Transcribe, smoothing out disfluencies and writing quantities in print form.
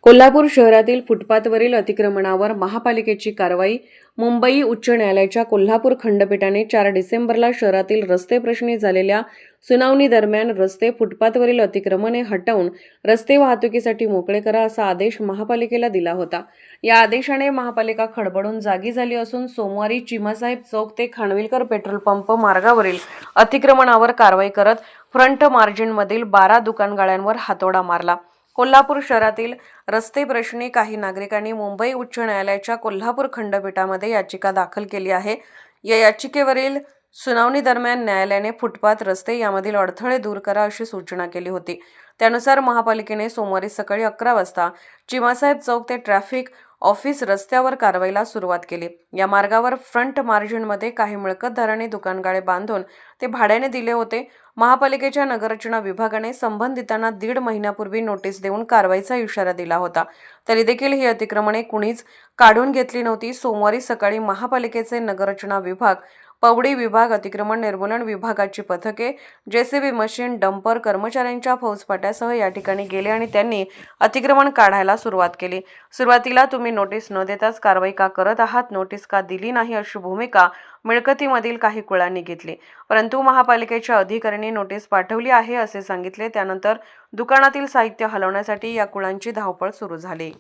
कोल्हापूर शहरातील फुटपाथवरील अतिक्रमणावर महापालिकेची कारवाई. मुंबई उच्च न्यायालयाच्या कोल्हापूर खंडपीठाने 4 डिसेंबरला शहरातील रस्ते प्रश्नी झालेल्या सुनावणी दरम्यान रस्ते फुटपाथवरील अतिक्रमणे हटवून रस्ते वाहतुकीसाठी मोकळे करा असा आदेश महापालिकेला दिला होता. या आदेशाने महापालिका खडबडून जागी झाली असून सोमवारी चिमासाहेब चौक ते खानविलकर पेट्रोल पंप मार्गावरील अतिक्रमणावर कारवाई करत फ्रंट मार्जिनमधील 12 दुकानगाळ्यांवर हातोडा मारला. कोल्हापूर शहरातील रस्ते प्रश्नी काही नागरिकांनी मुंबई उच्च न्यायालयाच्या कोल्हापूर खंडपीठामध्ये याचिका दाखल केली आहे. या याचिकेवरील सुनावणी दरम्यान न्यायालयाने फुटपाथ, रस्ते यामधील अडथळे दूर करा अशी सूचना केली होती. त्यानुसार महापालिकेने सोमवारी सकाळी 11 वाजता चिमासाहेब चौक ते ट्रॅफिक ऑफिस रस्त्यावर कारवाईला सुरुवात केली. या मार्गावर फ्रंट मार्जिनमध्ये काही मिळकतदारांनी दुकानगाळे बांधून ते भाड्याने दिले होते. महापालिकेच्या नगररचना विभागाने संबंधितांना 1.5 महिन्यापूर्वी नोटीस देऊन कारवाईचा इशारा दिला होता. तरी देखील ही अतिक्रमणे कुणीच काढून घेतली नव्हती. सोमवारी सकाळी महापालिकेचे नगररचना विभाग, पवडी विभाग, अतिक्रमण निर्मूलन विभागाची पथके, जेसीबी मशीन, डंपर कर्मचाऱ्यांच्या फौजफाट्यासह या ठिकाणी गेले आणि त्यांनी अतिक्रमण काढायला सुरुवात केली. सुरुवातीला तुम्ही नोटीस न देताच कारवाई का करत आहात, नोटीस का दिली नाही अशी भूमिका मिळकतीमधील काही कुळांनी घेतली. परंतु महापालिकेच्या अधिकाऱ्यांनी नोटीस पाठवली आहे असे सांगितले. त्यानंतर दुकानातील साहित्य हलवण्यासाठी या कुळांची धावपळ सुरू झाली.